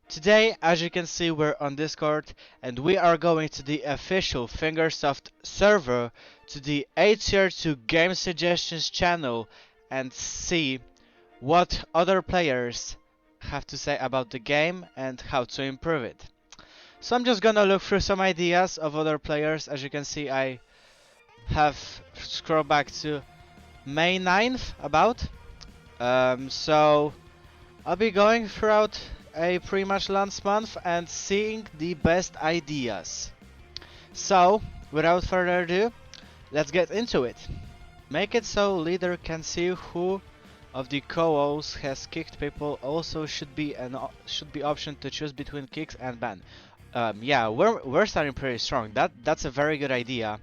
Today, as you can see, we're on Discord and we are going to the official Fingersoft server to the HCR2 Game Suggestions channel and see what other players have to say about the game and how to improve it. So I'm just gonna look through some ideas of other players. As you can see, I have scrolled back to May 9th about. So I'll be going throughout a pretty much last month and seeing the best ideas. So, without further ado, let's get into it. Make it so leader can see who of the co-os has kicked people. Also should be option to choose between kicks and ban. Yeah, we're starting pretty strong. That's a very good idea.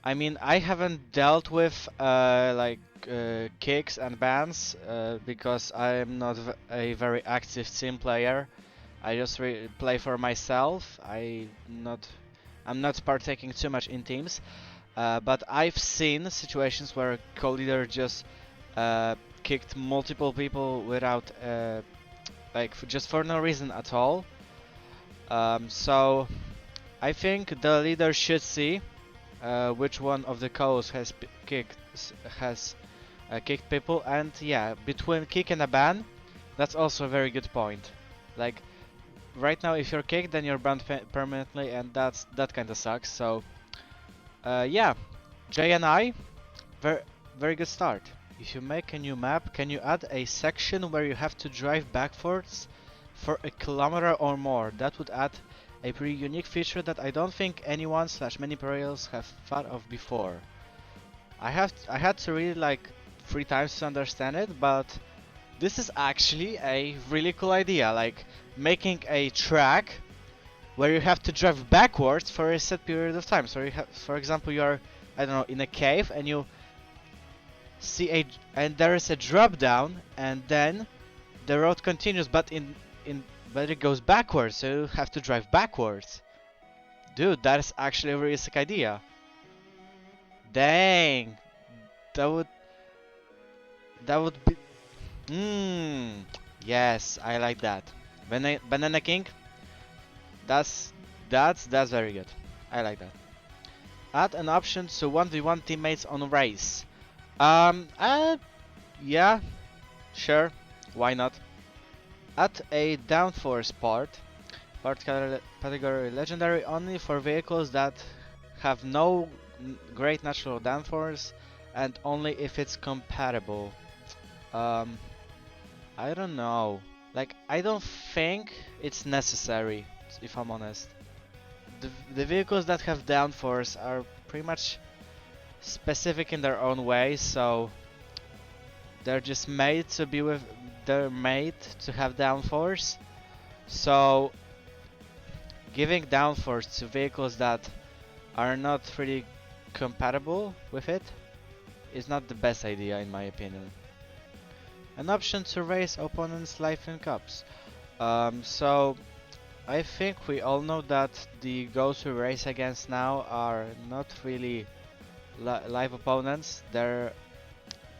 I mean, I haven't dealt with kicks and bans because I'm not a very active team player. I just play for myself. I'm not partaking too much in teams. But I've seen situations where co-leader just kicked multiple people without just for no reason at all. So I think the leader should see which one of the co-hosts has kicked people, and yeah, between kick and a ban, that's also a very good point. Like right now, if you're kicked, then you're banned permanently, and that kind of sucks. So yeah, J and I, very good start. If you make a new map, can you add a section where you have to drive backwards for a kilometer or more? That would add a pretty unique feature that I don't think anyone / many players have thought of before. I had to read like 3 times to understand it, but this is actually a really cool idea, like making a track where you have to drive backwards for a set period of time. So you have, for example, you're, I don't know, in a cave and you see and there is a drop down and then the road continues, but but it goes backwards, so you have to drive backwards. Dude, that is actually a really sick idea. Dang, that would that would be. Yes, I like that. Banana King. That's that's very good. I like that. Add an option to 1v1 teammates on race. Yeah, sure, why not? Add a downforce part category legendary only for vehicles that have no great natural downforce and only if it's compatible. Um, I don't know. Like, I don't think it's necessary, if I'm honest. The vehicles that have downforce are pretty much specific in their own way, so they're just made to be with. They're made to have downforce. So giving downforce to vehicles that are not really compatible with it is not the best idea in my opinion. An option to raise opponents' life in cups. So I think we all know that the goals we race against now are not really live opponents. They're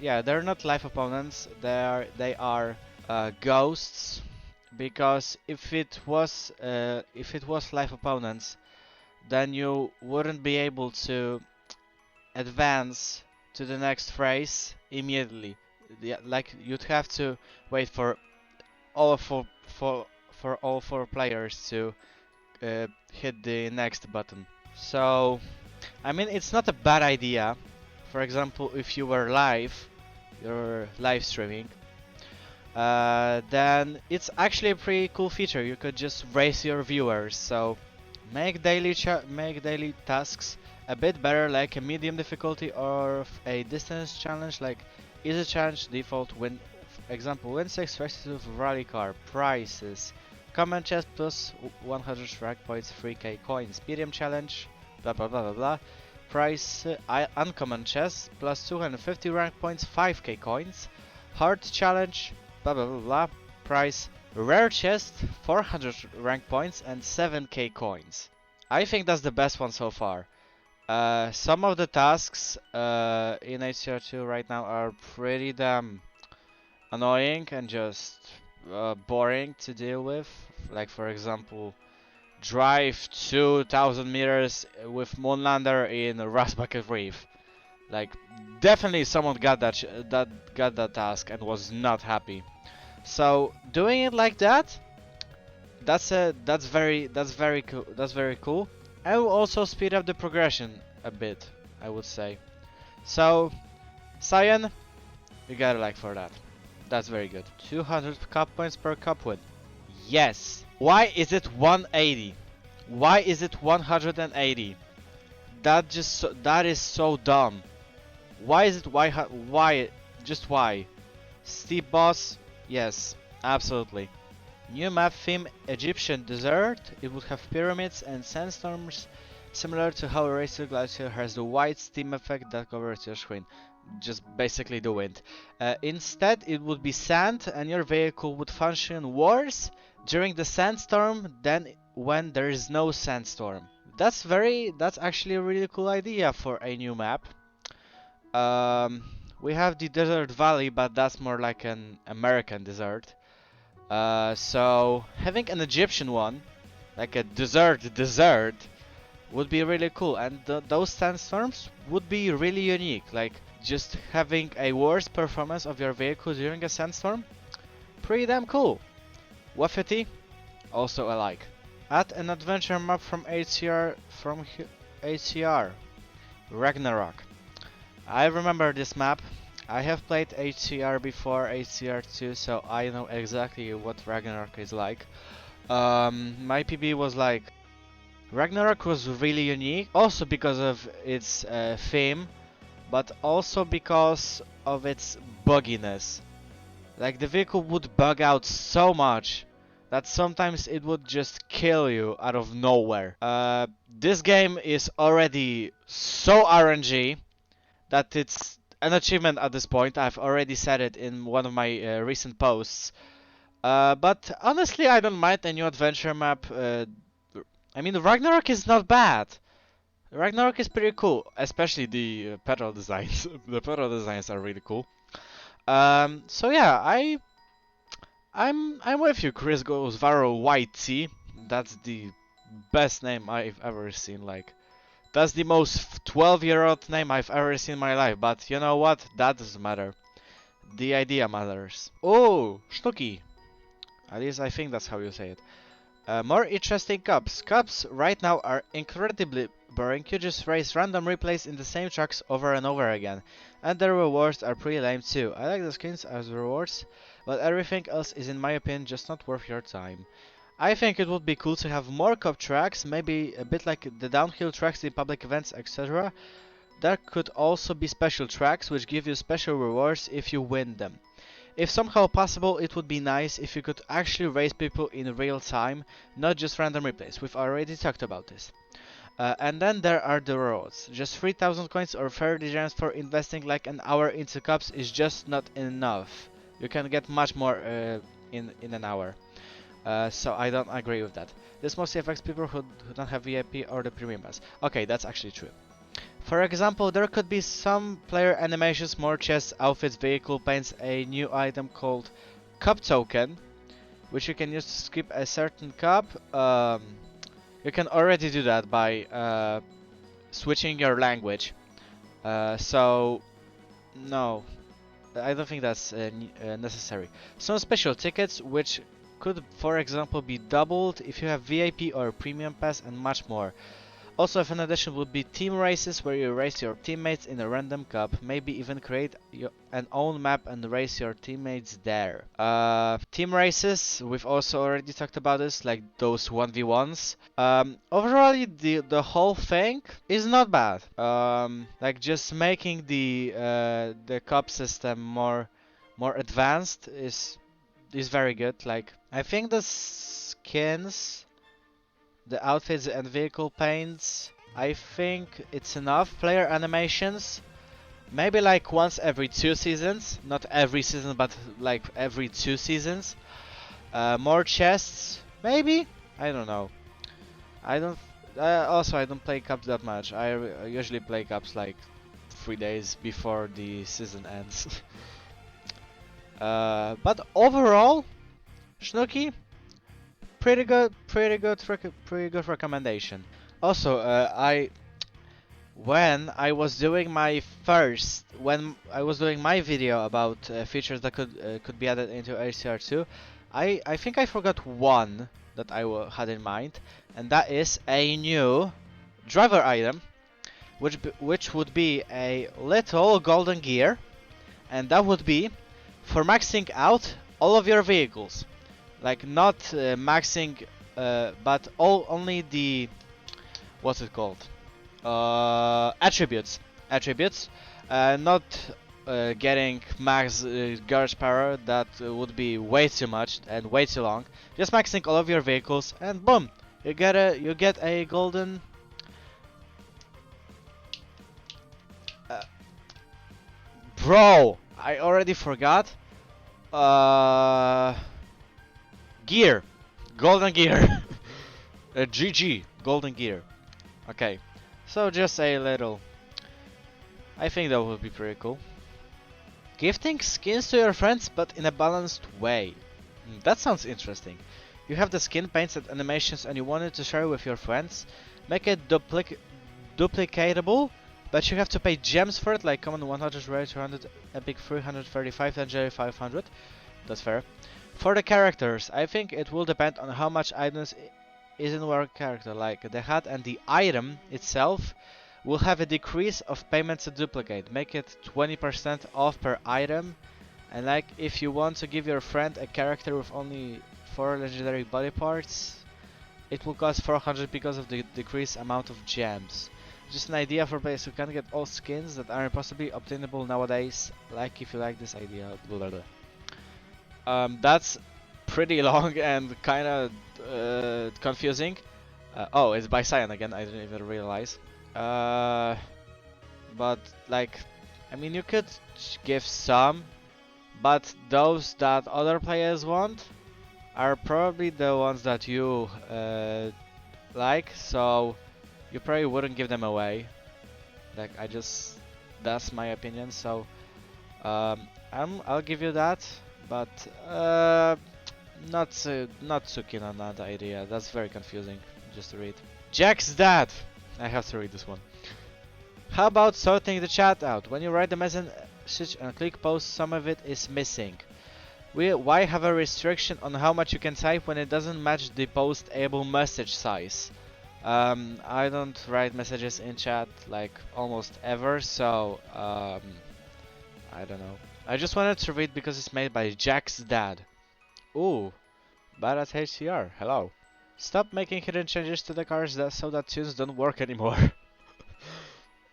not live opponents. They are ghosts, because if it was live opponents, then you wouldn't be able to advance to the next race immediately. Like you'd have to wait for all for all four players to hit the next button. So, I mean, it's not a bad idea. For example, if you're live streaming, then it's actually a pretty cool feature. You could just race your viewers. So, make daily tasks a bit better, like a medium difficulty or a distance challenge, like easy challenge default win. Example: win 6 races with rally car. Prices: common chest plus 100 rank points, 3k coins. Medium challenge, blah blah blah blah blah. Price: uncommon chest plus 250 rank points, 5k coins. Hard challenge, blah blah blah blah. Price: rare chest, 400 rank points and 7k coins. I think that's the best one so far. Some of the tasks in HCR2 right now are pretty damn annoying and just boring to deal with. Like for example, drive 2,000 meters with Moonlander in Rasbucket Reef. Like definitely someone got that task and was not happy. So doing it like that, that's very cool. And will also speed up the progression a bit, I would say. So Cyan, you got a like for that. That's very good. 200 cup points per cup win. Yes. Why is it 180? Why is it 180? That is so dumb. Why is it why just why? Steep boss? Yes, absolutely. New map theme Egyptian desert. It would have pyramids and sandstorms similar to how Eraser Glacier has the white steam effect that covers your screen. Just basically the wind. Instead, it would be sand and your vehicle would function worse during the sandstorm than when there is no sandstorm. That's actually a really cool idea for a new map. We have the Desert Valley, but that's more like an American desert. So having an Egyptian one, like a desert, would be really cool, and those sandstorms would be really unique. Like just having a worse performance of your vehicle during a sandstorm, pretty damn cool. Waffety, also I like. Add an adventure map from HCR, Ragnarok. I remember this map. I have played HCR before, HCR2, so I know exactly what Ragnarok is like. My PB was like, Ragnarok was really unique, also because of its theme, but also because of its bugginess. Like the vehicle would bug out so much that sometimes it would just kill you out of nowhere. This game is already so RNG that it's an achievement at this point. I've already said it in one of my recent posts. But honestly, I don't mind a new adventure map. I mean, Ragnarok is not bad. Ragnarok is pretty cool, especially the petrol designs. The petrol designs are really cool. So yeah, I'm with you. Chris goes Varo YT. That's the best name I've ever seen. Like, that's the most 12-year-old name I've ever seen in my life. But you know what? That doesn't matter. The idea matters. Oh, Schnucky. At least I think that's how you say it. More interesting cups. Cups right now are incredibly boring. You just race random replays in the same tracks over and over again. And the rewards are pretty lame too. I like the skins as rewards, but everything else is in my opinion just not worth your time. I think it would be cool to have more cup tracks, maybe a bit like the downhill tracks in public events, etc. There could also be special tracks which give you special rewards if you win them. If somehow possible, it would be nice if you could actually race people in real time, not just random replays. We've already talked about this. And then there are the rewards. Just 3000 coins or 30 gems for investing like an hour into cups is just not enough. You can get much more in an hour. So I don't agree with that. This mostly affects people who don't have VIP or the premium pass. Okay, that's actually true. For example, there could be some player animations, more chests, outfits, vehicle paints, a new item called Cup Token, which you can use to skip a certain cup. You can already do that by switching your language. So, no, I don't think that's necessary. Some special tickets, which could, for example, be doubled if you have VIP or premium pass, and much more. Also, if an addition would be team races where you race your teammates in a random cup, maybe even create an own map and race your teammates there. Team races, we've also already talked about this, like those 1v1s. Overall, the whole thing is not bad. Like just making the cup system more advanced is very good. Like I think the skins, the outfits and vehicle paints, I think it's enough. Player animations, maybe like once every 2 seasons, not every season, but like every 2 seasons. More chests, maybe? I don't know. I don't. Also, I don't play cups that much. I usually play cups like 3 days before the season ends. But overall, Snooki, pretty good recommendation. Also, when I was doing when I was doing my video about features that could be added into HCR2, I think I forgot one that had in mind, and that is a new driver item, which would be a little golden gear, and that would be for maxing out all of your vehicles, like not maxing, but only the what's it called? Attributes, not getting max garage power. That would be way too much and way too long. Just maxing all of your vehicles, and boom, you get a golden. Bro, I already forgot. Gear, golden gear. GG, golden gear. Okay, so just a little. I think that would be pretty cool. Gifting skins to your friends, but in a balanced way. That sounds interesting. You have the skin paints and animations and you wanted to share with your friends. Make it duplicatable, but you have to pay gems for it, like common 100, rare 200, epic 335, legendary 500. That's fair. For the characters, I think it will depend on how much items is in your character, like the hat and the item itself will have a decrease of payments to duplicate. Make it 20% off per item, and like if you want to give your friend a character with only 4 legendary body parts, it will cost 400 because of the decreased amount of gems. Just an idea for players who can't get all skins that are impossibly obtainable nowadays. Like if you like this idea, blah, blah, blah. That's pretty long and kinda confusing. Oh, it's by Cyan again, I didn't even realize. But like, I mean, you could give some, but those that other players want are probably the ones that you like, so you probably wouldn't give them away. Like, that's my opinion, so I'll give you that, but not too keen on that idea. That's very confusing just to read. Jack's dad! I have to read this one. How about sorting the chat out? When you write the message and click post, some of it is missing. Why have a restriction on how much you can type when it doesn't match the postable message size? I don't write messages in chat like almost ever, so I don't know. I just wanted to read because it's made by Jack's dad. Ooh, bad at HCR. Hello. Stop making hidden changes to the cars so that tunes don't work anymore.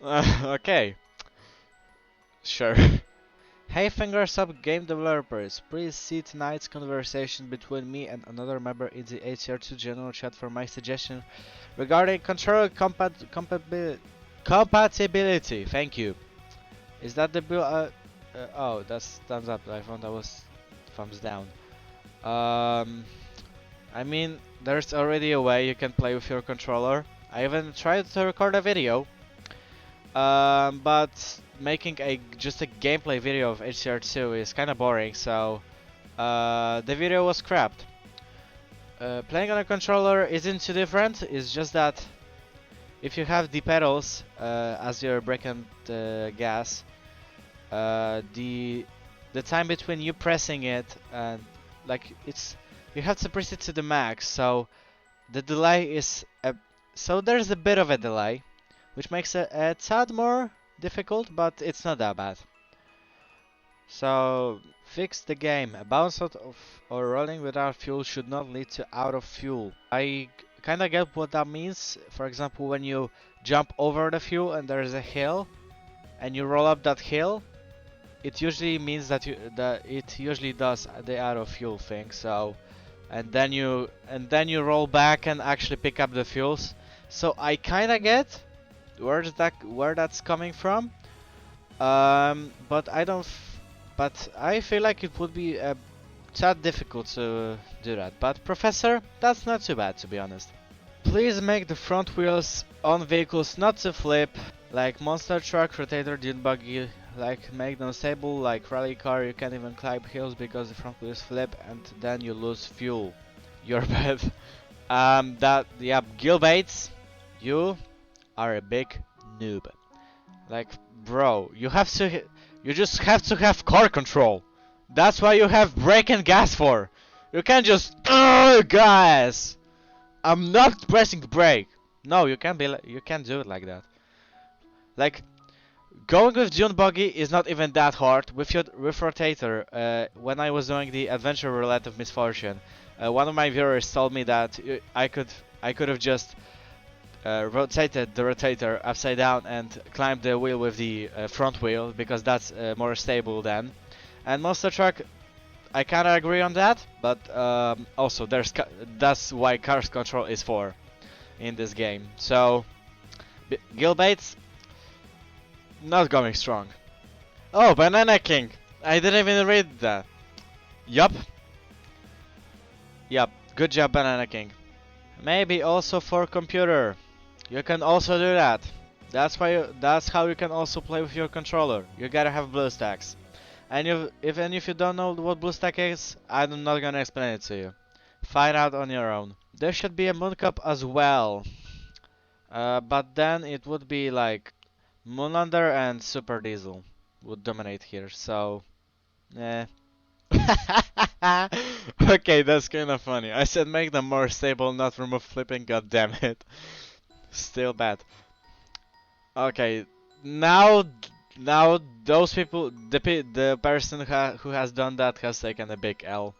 Okay. Sure. Hey fingers up game developers, please see tonight's conversation between me and another member in the HCR2 general chat for my suggestion regarding controller compatibility. Thank you. Is that the bill? Oh, that's thumbs up. I thought that was thumbs down. I mean, there's already a way you can play with your controller. I even tried to record a video, but making just a gameplay video of HCR2 is kind of boring, so the video was scrapped. Playing on a controller isn't too different. It's just that if you have the pedals as your brake and gas, the time between you pressing it and like you have to press it to the max, so the delay is so there's a bit of a delay, which makes it a tad more difficult, but it's not that bad. So fix the game. A bounce out of or rolling without fuel should not lead to out of fuel. I kinda get what that means. For example, when you jump over the fuel and there's a hill and you roll up that hill, it usually means that it usually does the out of fuel thing. So and then you roll back and actually pick up the fuels. So I kinda get where that's coming from, but I feel like it would be a tad difficult to do that. But Professor, that's not too bad, to be honest. Please make the front wheels on vehicles not to flip, like monster truck, rotator, dune buggy, like make them stable like rally car. You can't even climb hills because the front wheels flip and then you lose fuel. You're bad. Yeah, Gilbates, you are a big noob. Like, bro, you just have to have car control. That's why you have brake and gas for. You can't just gas. I'm not pressing brake. No, you can't do it like that. Like, going with Dune Buggy is not even that hard. With Rotator, when I was doing the Adventure Roulette of Misfortune, one of my viewers told me that I could have just rotated the rotator upside down and climbed the wheel with the front wheel because that's more stable then. And Monster Truck, I kind of agree on that, but also that's why Cars Control is for in this game. So, Gilbates, not going strong. Oh, Banana King! I didn't even read that. Yup. Yup. Good job, Banana King. Maybe also for computer. You can also do that. That's how you can also play with your controller. You gotta have BlueStacks. And if you don't know what BlueStack is, I'm not gonna explain it to you. Find out on your own. There should be a Moon Cup as well. But then it would be like Moonlander and Super Diesel would dominate here, so eh. Okay, that's kinda funny. I said make them more stable, not remove flipping, god damn it. Still bad. Okay, now those people, the person who has done that has taken a big L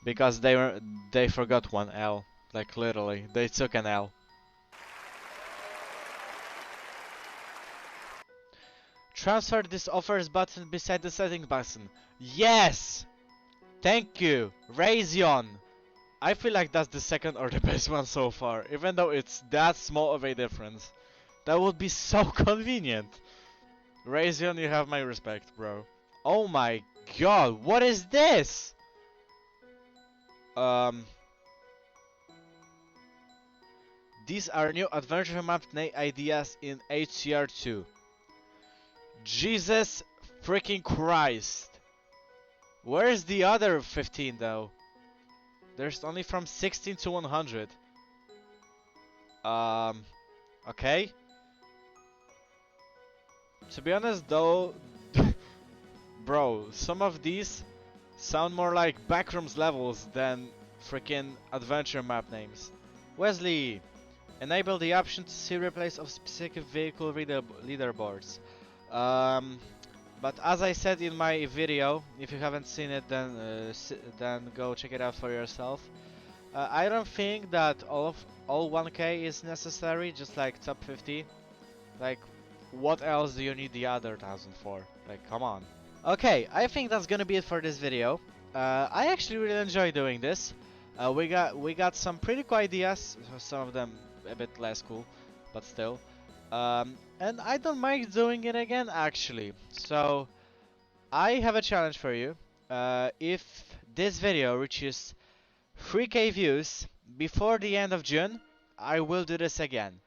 because they forgot one L, like literally they took an L. Transfer this offers button beside the setting button. Yes! Thank you, Razion. I feel like that's the second or the best one so far, even though it's that small of a difference. That would be so convenient. Razion, you have my respect, bro. Oh my god, what is this? Um, these are new adventure map ideas in HCR2. Jesus freaking Christ. Where's the other 15 though? There's only from 16 to 100. Okay. To be honest though, bro, some of these sound more like backrooms levels than freaking adventure map names. Wesley, enable the option to see replays of specific vehicle leaderboards. But as I said in my video, if you haven't seen it, then go check it out for yourself. I don't think that all 1K is necessary, just like top 50. Like, what else do you need the other 1000 for? Like, come on. Okay, I think that's gonna be it for this video. I actually really enjoy doing this. We got some pretty cool ideas, some of them a bit less cool, but still. And I don't mind doing it again actually. So I have a challenge for you. If this video reaches 3K views before the end of June, I will do this again.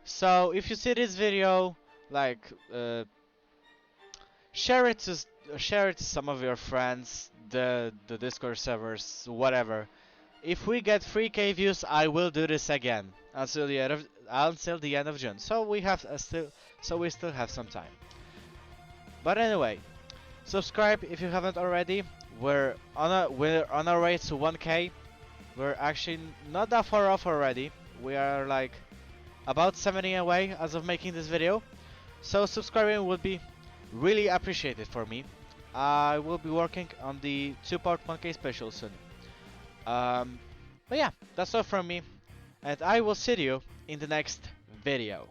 So if you see this video, like share it to some of your friends, the Discord servers, whatever. If we get 3K views, I will do this again until the end of June. So we still have some time. But anyway, subscribe if you haven't already. We're on our way to 1K. We're actually not that far off already. We are like about 70 away as of making this video. So subscribing would be really appreciated for me. I will be working on the 2-part 1K special soon. But yeah, that's all from me, and I will see you in the next video.